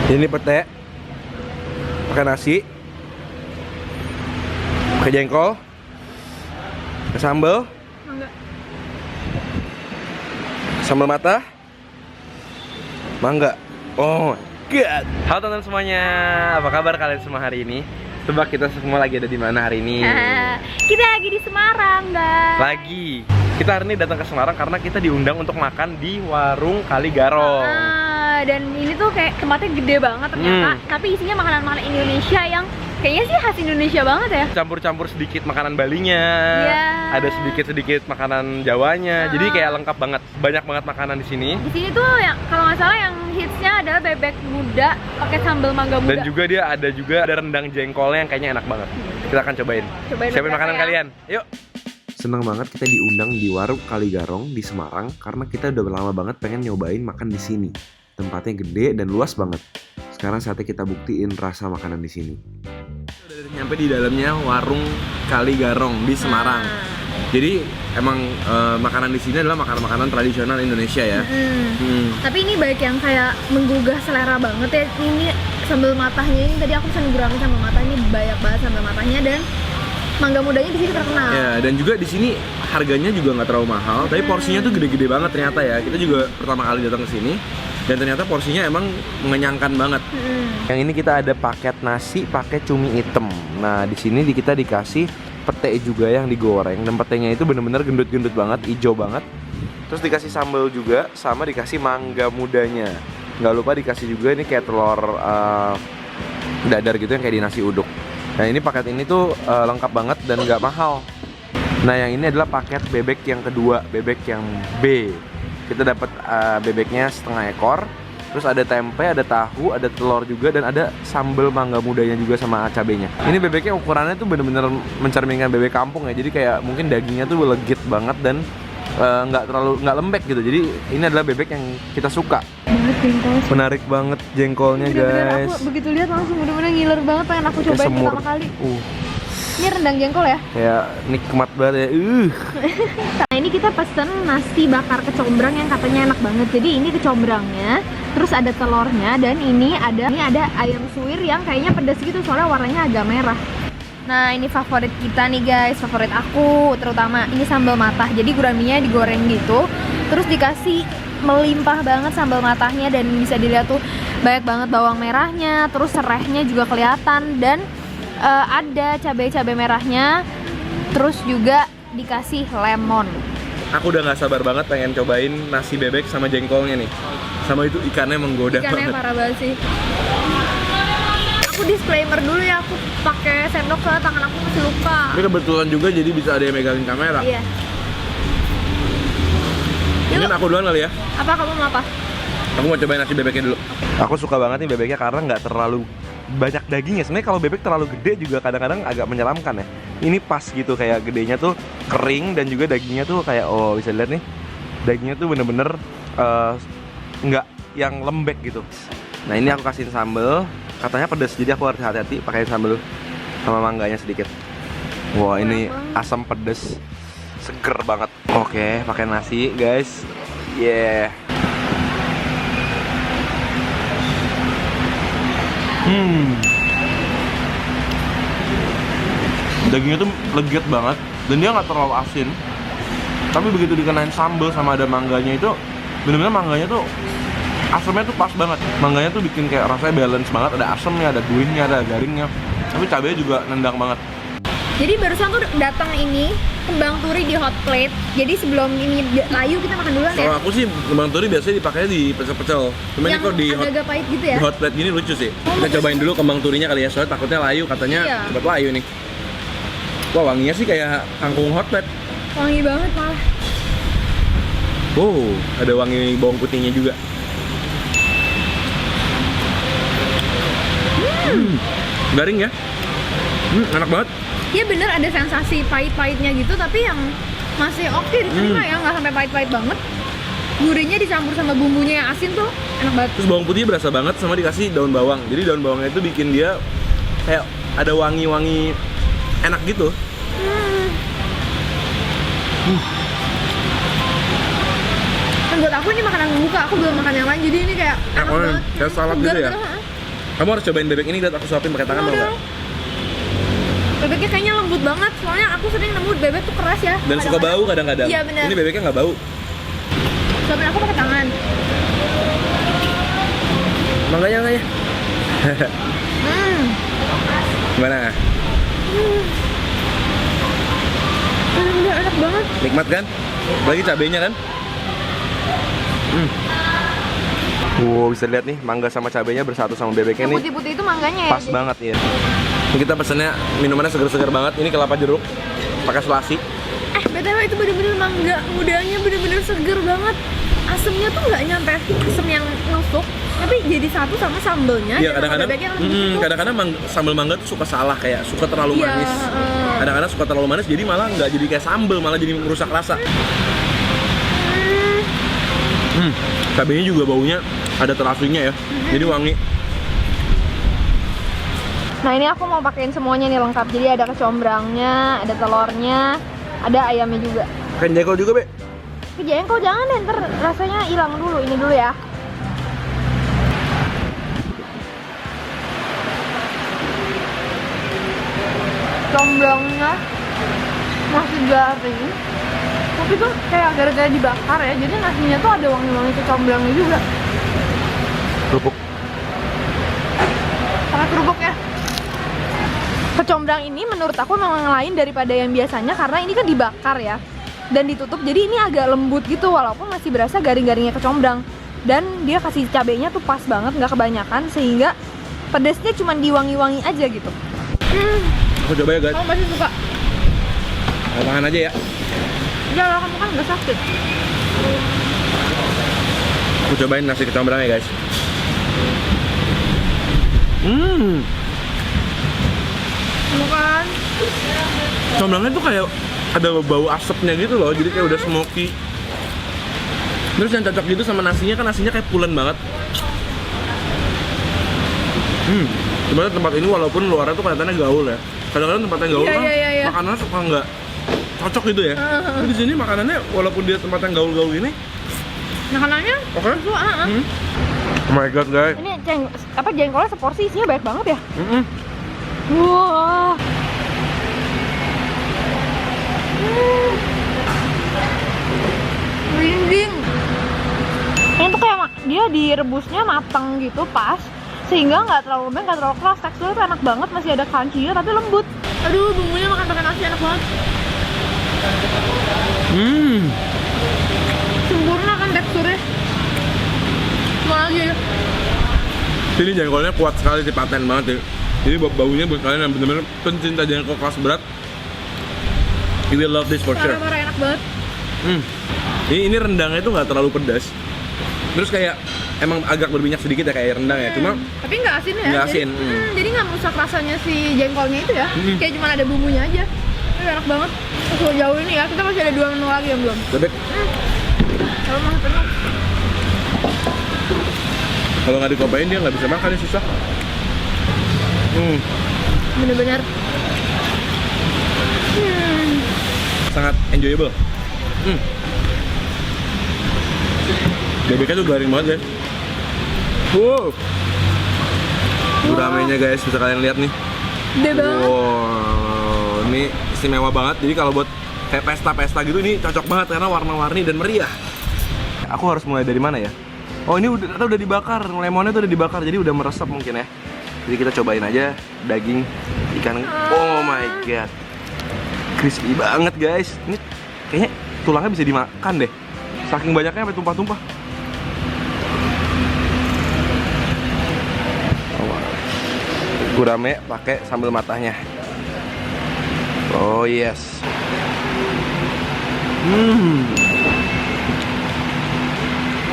Ini pete, pakai nasi, pakai jengkol, pakai sambal, Enggak. sambal mata, mangga. Oh my god. Halo teman-teman semuanya, apa kabar kalian semua hari ini? Tebak kita semua lagi ada di mana hari ini? Kita lagi di Semarang, guys. Lagi. Kita hari ini datang ke Semarang karena kita diundang untuk makan di warung Kali Garong. Dan ini tuh kayak tempatnya gede banget ternyata, tapi isinya makanan-makanan Indonesia yang kayaknya sih khas Indonesia banget ya. Campur-campur sedikit makanan Balinya, ada sedikit-sedikit makanan Jawanya, jadi kayak lengkap banget, banyak banget makanan di sini. Di sini tuh yang kalau nggak salah yang hitsnya adalah bebek muda pakai sambal mangga muda. Dan juga ada rendang jengkolnya yang kayaknya enak banget. Kita akan cobain. Siapin makanan ya. kalian, yuk. Seneng banget kita diundang di warung Kali Garong di Semarang karena kita udah lama banget pengen nyobain makan di sini. Tempatnya gede dan luas banget. Sekarang saatnya kita buktiin rasa makanan di sini. Udah nyampe di dalamnya warung Kali Garong di Semarang. Jadi emang makanan di sini adalah makanan-makanan tradisional Indonesia ya. Tapi ini baik yang kayak menggugah selera banget ya. Ini sambal matahnya ini tadi aku pesen gurame sambal matahnya, banyak banget sambal matahnya, dan mangga mudanya di sini terkenal. Ya, dan juga di sini harganya juga nggak terlalu mahal, tapi porsinya tuh gede-gede banget ternyata ya. Kita juga pertama kali datang ke sini dan ternyata porsinya emang mengenyangkan banget. Yang ini kita ada paket nasi pakai cumi hitam. Nah, di sini kita dikasih pete juga yang digoreng, dan petenya itu bener-bener gendut-gendut banget, hijau banget. Terus dikasih sambal juga, sama dikasih mangga mudanya. Nggak lupa dikasih juga ini kayak telur dadar gitu yang kayak di nasi uduk. Nah, ini paket ini tuh lengkap banget dan nggak mahal. Nah, yang ini adalah paket bebek yang kedua, bebek yang B. Kita dapat bebeknya setengah ekor, terus ada tempe, ada tahu, ada telur juga, dan ada sambal mangga mudanya juga sama cabenya. Ini bebeknya ukurannya tuh bener-bener mencerminkan bebek kampung ya. Jadi kayak mungkin dagingnya tuh legit banget dan nggak lembek gitu. Jadi ini adalah bebek yang kita suka. Menarik banget jengkolnya, guys. Aku begitu lihat langsung bener-bener ngiler banget, pengen aku cobain pertama kali. Ini rendang jengkol ya? Kayak nikmat banget ya. Nah, ini kita pesen nasi bakar kecombrang yang katanya enak banget. Jadi ini kecombrangnya, terus ada telurnya, dan ini ada ayam suwir yang kayaknya pedas gitu soalnya warnanya agak merah. Nah, ini favorit kita nih guys, favorit aku terutama. Ini sambal matah, jadi guraminya digoreng gitu, terus dikasih melimpah banget sambal matahnya, dan bisa dilihat tuh banyak banget bawang merahnya, terus serehnya juga kelihatan, dan ada cabai-cabai merahnya, terus juga dikasih lemon. Aku udah nggak sabar banget pengen cobain nasi bebek sama jengkolnya nih. Sama itu ikannya menggoda Ikannya banget. parah banget sih. Aku disclaimer dulu ya, aku pakai sendok soalnya tangan aku masih luka. Ini kebetulan juga jadi bisa ada yang megangin kamera. Iya. Mungkin aku duluan kali ya. Apa kamu mau apa? Aku mau cobain nasi bebeknya dulu. Aku suka banget nih bebeknya karena nggak terlalu banyak dagingnya. Sebenarnya kalau bebek terlalu gede juga kadang-kadang agak menyeramkan ya. Ini pas gitu, kayak gedenya tuh kering dan juga dagingnya tuh kayak, oh bisa lihat nih, dagingnya tuh bener-bener nggak yang lembek gitu. Nah, ini aku kasihin sambel, katanya pedas, jadi aku harus hati-hati pakai sambel sama mangganya sedikit. Wah, ini asam pedas, seger banget. Oke, pakai nasi guys. Yeah. Dagingnya tuh legit banget dan dia nggak terlalu asin. Tapi begitu dikenain sambal sama ada mangganya itu, bener-bener mangganya tuh asamnya tuh pas banget. Mangganya tuh bikin kayak rasanya balance banget, ada asamnya, ada gurihnya, ada garingnya. Tapi cabenya juga nendang banget. Jadi barusan tuh datang ini kembang turi di hot plate. Jadi sebelum ini layu kita makan duluan ya. Kalau aku sih kembang turi biasanya dipakainya di pecel-pecel. Cuman Yang kalau di agak-agak pahit gitu ya. di hot plate gini lucu sih. Kita cobain dulu kembang turinya kali ya, soalnya takutnya layu, katanya Iya. cepat layu nih. Wah, wanginya sih kayak kangkung hot plate. Wangi banget malah. Oh, ada wangi bawang putihnya juga. Garing ya. Enak banget. Iya bener, ada sensasi pahit-pahitnya gitu, tapi yang masih oke diterima ya, nggak sampai pahit-pahit banget. Gurihnya dicampur sama bumbunya yang asin tuh enak banget. Terus bawang putih berasa banget, sama dikasih daun bawang. Jadi daun bawangnya itu bikin dia kayak ada wangi-wangi enak gitu. Kan buat aku ini makanan pembuka, aku belum makan yang lain, jadi ini kayak enak banget. Kayak salad gitu ya. Kamu harus cobain bebek ini, lihat aku suapin pakai tangan mau nggak? Bebeknya kayaknya lembut banget, soalnya aku sering nemu bebek tuh keras ya. Dan suka bau kadang-kadang. Iya benar. Ini bebeknya nggak bau. Suapin aku pakai tangan. Mangganya nggak ya? Gimana? Enak banget. Nikmat kan? Lagi cabenya kan? Wow, bisa lihat nih mangga sama cabenya bersatu sama bebeknya Yang nih. putih-putih itu mangganya ya. Pas banget ya. Ini kita pesennya minumannya seger-seger banget. Ini kelapa jeruk pakai selasi. BTW itu bener-bener mangga mudanya bener-bener seger banget. Asemnya tuh nggak nyampe asem yang nusuk, tapi jadi satu sama sambelnya. Iya, dan sama kadang-kadang bebeknya yang lembut itu. kadang-kadang sambal mangga tuh suka salah, kayak suka terlalu Iya, manis. Kadang-kadang suka terlalu manis jadi malah nggak jadi kayak sambal, malah jadi merusak rasa. Cabenya juga baunya ada terasinya ya. Jadi wangi. Nah ini aku mau pakein semuanya nih lengkap. Jadi ada kecombrangnya, ada telurnya, ada ayamnya juga. Kan jengkol juga, Be. Jengkol jangan deh, ntar rasanya hilang dulu. Ini dulu ya. Combrangnya masih garing, tapi tuh kayak gara-gara dibakar ya, jadi nasinya tuh ada wangi-wangi kecombrangnya juga. Kerupuk. Pakai kerupuk ya. Kecombrang ini menurut aku memang lain daripada yang biasanya karena ini kan dibakar ya dan ditutup, jadi ini agak lembut gitu walaupun masih berasa garing-garingnya kecombrang. Dan dia kasih cabenya tuh pas banget, nggak kebanyakan sehingga pedesnya cuma diwangi-wangi aja gitu. Aku coba ya, guys. Kamu pasti suka. Mau makan aja ya. Ya lah, kamu kan nggak sakit. Aku cobain nasi kecombrangnya, guys. Bukan. Kecombrangnya tuh kayak ada bau asapnya gitu loh, jadi kayak udah smoky. Terus yang cocok gitu sama nasinya, kan nasinya kayak pulen banget. Sebenarnya tempat ini walaupun luarnya tuh kelihatannya gaul ya. Kadang-kadang tempatnya gaul kan makanannya suka nggak cocok gitu ya. Tapi di sini makanannya walaupun dia tempat yang gaul-gaul gini, Makanannya? oke. Oh my god, guys. Ini jengkolnya seporsi isinya banyak banget ya. Wah. Merinding. Ini tuh kayak dia direbusnya matang gitu pas, sehingga nggak terlalu lembek, nggak terlalu keras. Teksturnya tuh enak banget, masih ada crunchy-nya tapi lembut. Aduh, bumbunya makan pakai nasi enak banget. Sempurna kan teksturnya. Mau lagi ya. Ini jengkolnya kuat sekali sih, paten banget ya. Jadi baunya buat kalian yang bener-bener pencinta jengkol kelas berat, you will love this for sure. Parah-parah enak banget. Ini rendangnya itu nggak terlalu pedas. Terus kayak emang agak berminyak sedikit ya kayak rendang ya, cuma Tapi nggak asin ya. nggak asin. Jadi nggak merusak rasanya si jengkolnya itu ya. Kayak cuma ada bumbunya aja. Ini enak banget. Terus jauh ini ya, kita masih ada 2 menu lagi yang belum. bebek. Kalau masih penuh. Kalau nggak dikopain dia nggak bisa makan, ya susah. Bener-bener. Sangat enjoyable. Bebeknya tuh garing banget guys. Wow. Guramenya guys, bisa kalian lihat nih. Gede banget. Wow, ini istimewa banget. Jadi kalau buat kayak pesta-pesta gitu ini cocok banget karena warna-warni dan meriah. Aku harus mulai dari mana ya? Oh, ini udah dibakar, lemonnya tuh udah dibakar, jadi udah meresap mungkin ya. Jadi kita cobain aja daging ikan. Oh my god, crispy banget guys. Ini kayaknya tulangnya bisa dimakan deh. Saking banyaknya sampai tumpah-tumpah. Gurame pakai sambal matahnya. Oh yes.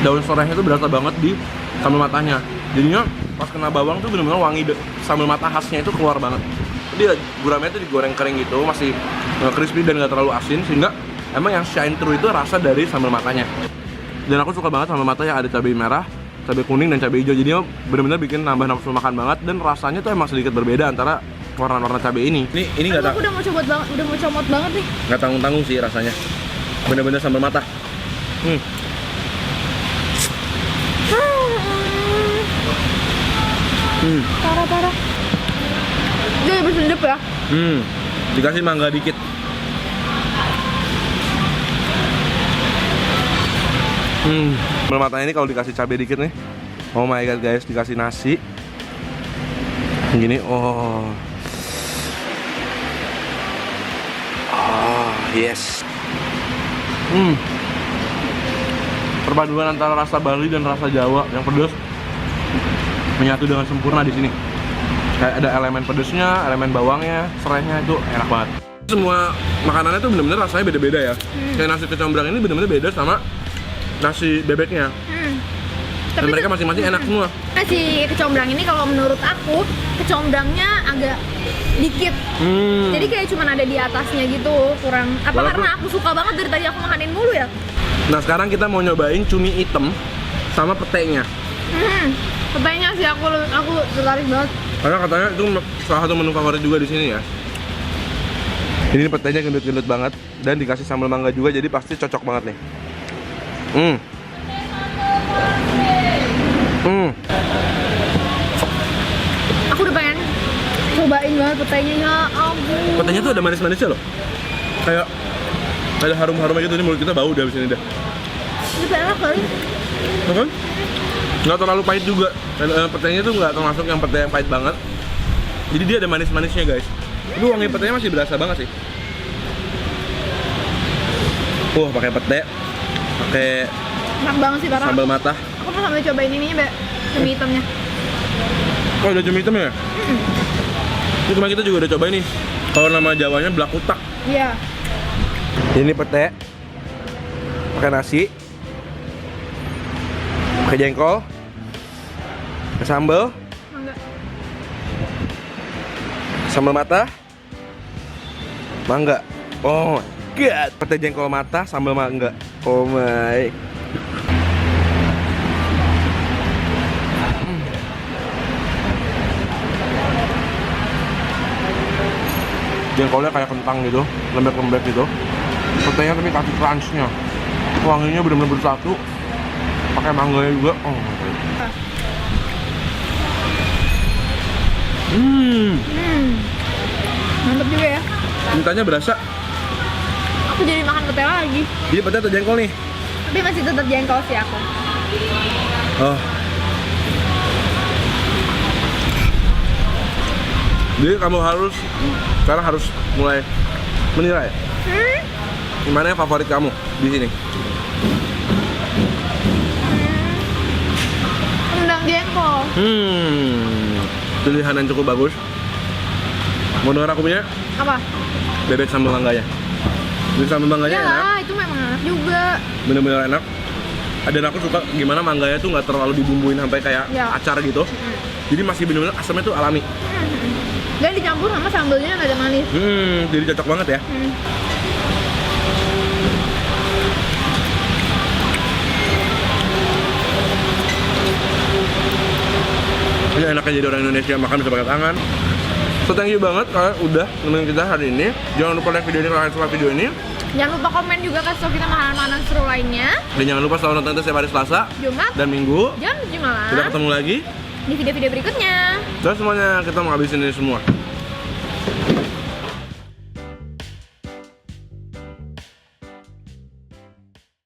Daun serehnya tuh berasa banget di sambal matahnya. Jadinya pas kena bawang tuh bener-bener wangi sambal matah khasnya itu keluar banget. Jadi gurame itu digoreng kering gitu, masih crispy dan gak terlalu asin, sehingga emang yang shine through itu rasa dari sambal matahnya. Dan aku suka banget sambal matah yang ada cabai merah, cabai kuning dan cabai hijau. Jadinya bener-bener bikin nambah nafsu makan banget, dan rasanya tuh emang sedikit berbeda antara warna-warna cabai ini. Ini nggak Aku udah mau coba banget, udah mau comot banget nih. nggak tanggung-tanggung sih rasanya. Bener-bener sambal matah. Parah. Dia lebih sedap ya. Dikasih mangga dikit. Sambal matanya ini kalau dikasih cabai dikit nih. Oh my god guys, dikasih nasi gini, oh yes. Perpaduan antara rasa Bali dan rasa Jawa yang pedas menyatu dengan sempurna di sini. Kayak ada elemen pedesnya, elemen bawangnya, serainya itu enak banget. Semua makanannya tuh bener-bener rasanya beda-beda ya. Kayak nasi kecombrang ini bener-bener beda sama nasi bebeknya. Dan mereka masing-masing enak semua. Nasi kecombrang ini kalau menurut aku kecombrangnya agak dikit. Jadi kayak cuma ada di atasnya gitu, kurang. Apa karena aku suka banget dari tadi aku makanin mulu ya? Nah sekarang kita mau nyobain cumi hitam sama petenya. Petenya sih aku tertarik banget. Karena katanya itu salah satu menu favorit juga di sini ya. Ini petenya gendut-gendut banget dan dikasih sambal mangga juga, jadi pasti cocok banget nih. Aku udah pengen cobain banget petenya, ya ampun. Petenya tuh ada manis-manisnya loh. Kayak ada harum-harum aja tuh di mulut kita, bau udah abis ini dah. Ini enak kali. Kan? Nggak terlalu pahit juga. Petenya tuh nggak termasuk yang pete yang pahit banget. Jadi dia ada manis-manisnya guys. Itu wangi petenya masih berasa banget sih. Pakai pete, pakai Enak banget sih parah. sambal mata. Aku mau sambil cobain ininya, Mbak. Cumi hitamnya. Oh, ada cumi hitam ya? Ini kemarin kita juga udah cobain nih. Kalau nama Jawanya blakutak. Iya. Ini pete, pakai nasi, pakai jengkol, pakai sambal, Mangga. sambal mata, mangga. Oh my god, pete jengkol mata, sambal mangga. Oh my. Jengkolnya kayak kentang gitu, lembek-lembek gitu. Petenya tapi kasih crunch-nya. Wanginya benar-benar bersatu. Pakai mangganya juga. Oh my god. Mantap juga ya. Mintanya berasa. Aku jadi makan pete lagi. Jadi pete atau jengkol nih? Tapi masih tetap jengkol sih aku. Oh. Jadi kamu sekarang harus mulai menilai. Gimana yang favorit kamu di sini? Rendang jengkol. Pilihan yang cukup bagus. Mau denger aku punya? Apa? Bebek sambal mangganya. Bebek sambal mangganya Ya enak. lah, itu memang enak juga. Bener-bener enak. Dan aku suka gimana mangganya tuh nggak terlalu dibumbuin sampai kayak Ya. acar gitu. Jadi masih bener-bener asamnya tuh alami. Dan dicampur sama sambelnya ada manis. Jadi cocok banget ya. Ini enaknya jadi orang Indonesia makan bisa pakai tangan. So thank you banget kalian udah nemenin kita hari ini. Jangan lupa like video ini kalau kalian suka video ini. Jangan lupa komen juga kasih tau kita makanan-makanan seru lainnya. Dan jangan lupa selalu nonton kita setiap hari Selasa Jumat dan Minggu. jam 7 malam. Kita ketemu lagi Di video-video berikutnya. dan semuanya kita mau habisin ini semua.